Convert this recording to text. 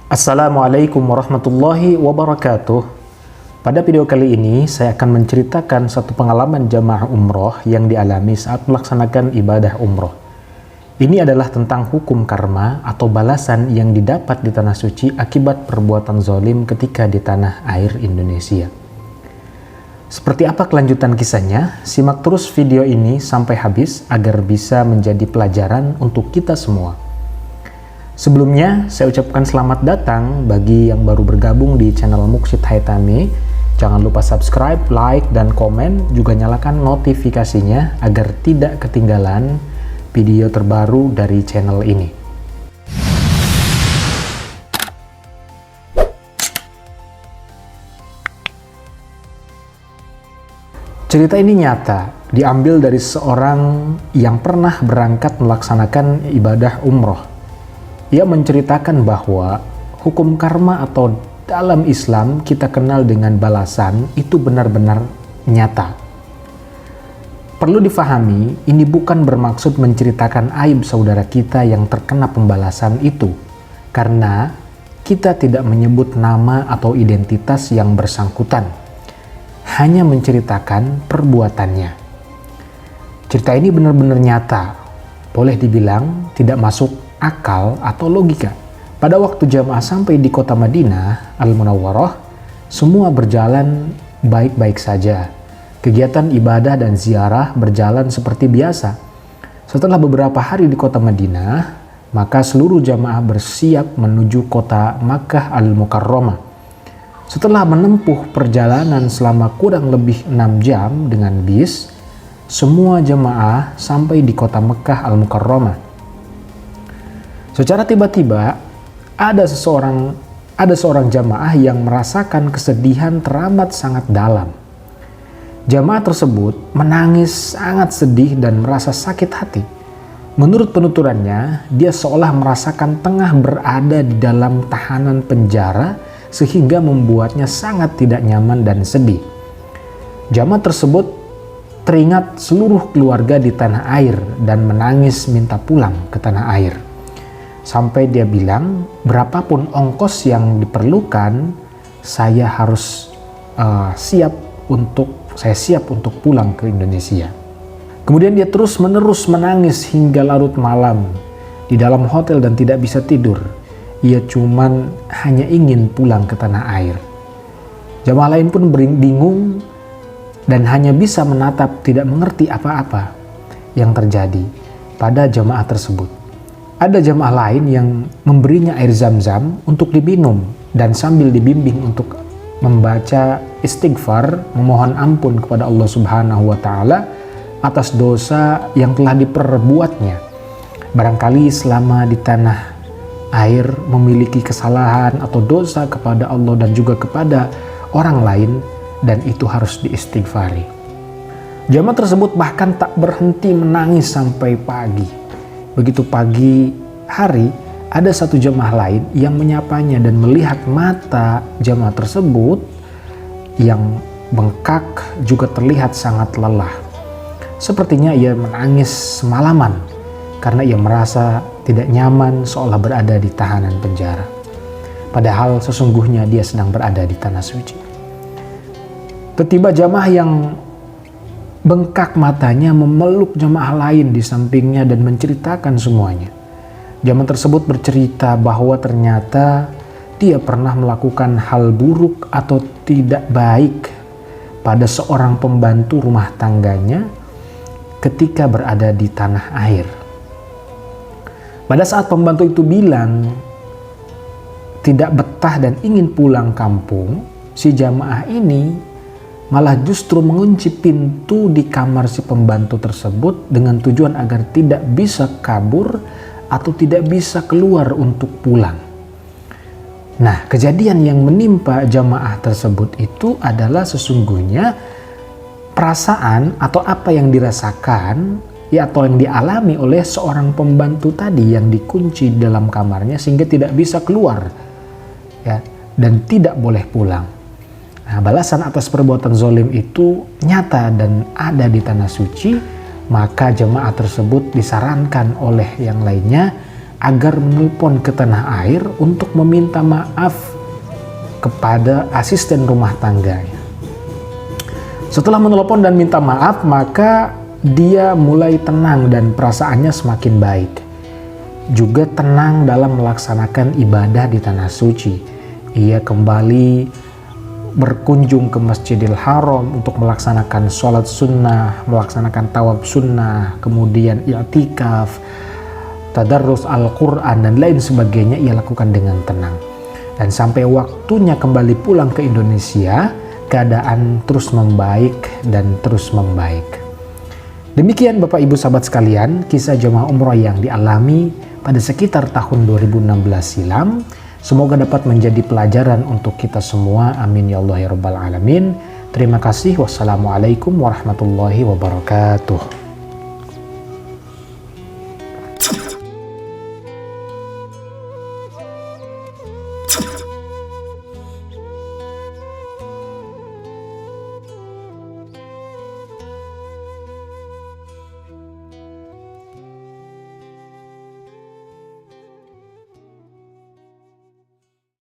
Assalamualaikum warahmatullahi wabarakatuh. Pada video kali ini saya akan menceritakan satu pengalaman jamaah umroh yang dialami saat melaksanakan ibadah umroh. Ini adalah tentang hukum karma atau balasan yang didapat di tanah suci akibat perbuatan zalim ketika di tanah air Indonesia. Seperti apa kelanjutan kisahnya? Simak terus video ini sampai habis agar bisa menjadi pelajaran untuk kita semua. Sebelumnya, saya ucapkan selamat datang bagi yang baru bergabung di channel Muksid Haitami. Jangan lupa subscribe, like, dan komen. Juga nyalakan notifikasinya agar tidak ketinggalan video terbaru dari channel ini. Cerita ini nyata, diambil dari seorang yang pernah berangkat melaksanakan ibadah umroh. Ia menceritakan bahwa hukum karma atau dalam Islam kita kenal dengan balasan itu benar-benar nyata. Perlu difahami, ini bukan bermaksud menceritakan aib saudara kita yang terkena pembalasan itu, karena kita tidak menyebut nama atau identitas yang bersangkutan, hanya menceritakan perbuatannya. Cerita ini benar-benar nyata, boleh dibilang tidak masuk akal atau logika. Pada waktu jamaah sampai di kota Madinah Al-Munawwarah, semua berjalan baik-baik saja. Kegiatan ibadah dan ziarah berjalan seperti biasa. Setelah beberapa hari di kota Madinah, maka seluruh jamaah bersiap menuju kota Makkah Al-Mukarramah. Setelah menempuh perjalanan selama kurang lebih 6 jam dengan bis, semua jamaah sampai di kota Makkah Al-Mukarramah. Secara tiba-tiba, ada seorang jamaah yang merasakan kesedihan teramat sangat dalam. Jamaah tersebut menangis sangat sedih dan merasa sakit hati. Menurut penuturannya, dia seolah merasakan tengah berada di dalam tahanan penjara sehingga membuatnya sangat tidak nyaman dan sedih. Jamaah tersebut teringat seluruh keluarga di tanah air dan menangis minta pulang ke tanah air. Sampai dia bilang, berapapun ongkos yang diperlukan, saya siap untuk pulang ke Indonesia. Kemudian dia terus-menerus menangis hingga larut malam di dalam hotel dan tidak bisa tidur. Ia hanya ingin pulang ke tanah air. Jamaah lain pun bingung dan hanya bisa menatap, tidak mengerti apa-apa yang terjadi pada jamaah tersebut. Ada jamaah lain yang memberinya air zam-zam untuk diminum dan sambil dibimbing untuk membaca istighfar, memohon ampun kepada Allah Subhanahu wa Ta'ala atas dosa yang telah diperbuatnya. Barangkali selama di tanah air memiliki kesalahan atau dosa kepada Allah dan juga kepada orang lain, dan itu harus diistighfari. Jamaah tersebut bahkan tak berhenti menangis sampai pagi. Begitu pagi hari, ada satu jamaah lain yang menyapanya dan melihat mata jamaah tersebut yang bengkak juga terlihat sangat lelah. Sepertinya ia menangis semalaman karena ia merasa tidak nyaman seolah berada di tahanan penjara. Padahal sesungguhnya dia sedang berada di tanah suci. Tiba-tiba jamaah yang bengkak matanya memeluk jamaah lain di sampingnya dan menceritakan semuanya. Jamaah tersebut bercerita bahwa ternyata dia pernah melakukan hal buruk atau tidak baik pada seorang pembantu rumah tangganya ketika berada di tanah air. Pada saat pembantu itu bilang tidak betah dan ingin pulang kampung, si jamaah ini malah justru mengunci pintu di kamar si pembantu tersebut dengan tujuan agar tidak bisa kabur atau tidak bisa keluar untuk pulang. Nah, kejadian yang menimpa jamaah tersebut itu adalah sesungguhnya perasaan atau apa yang dirasakan atau yang dialami oleh seorang pembantu tadi yang dikunci dalam kamarnya sehingga tidak bisa keluar dan tidak boleh pulang. Nah, balasan atas perbuatan zalim itu nyata dan ada di tanah suci, maka jemaah tersebut disarankan oleh yang lainnya agar menelpon ke tanah air untuk meminta maaf kepada asisten rumah tangganya. Setelah menelpon dan minta maaf, maka dia mulai tenang dan perasaannya semakin baik. Juga tenang dalam melaksanakan ibadah di tanah suci. Ia kembali berkunjung ke Masjidil Haram untuk melaksanakan sholat sunnah, melaksanakan tawaf sunnah, kemudian i'tikaf, tadarrus Al-Quran, dan lain sebagainya ia lakukan dengan tenang. Dan sampai waktunya kembali pulang ke Indonesia, keadaan terus membaik dan terus membaik. Demikian Bapak Ibu sahabat sekalian, kisah jemaah umroh yang dialami pada sekitar tahun 2016 silam. Semoga dapat menjadi pelajaran untuk kita semua. Amin ya Allah ya Rabbal Alamin. Terima kasih. Wassalamualaikum warahmatullahi wabarakatuh.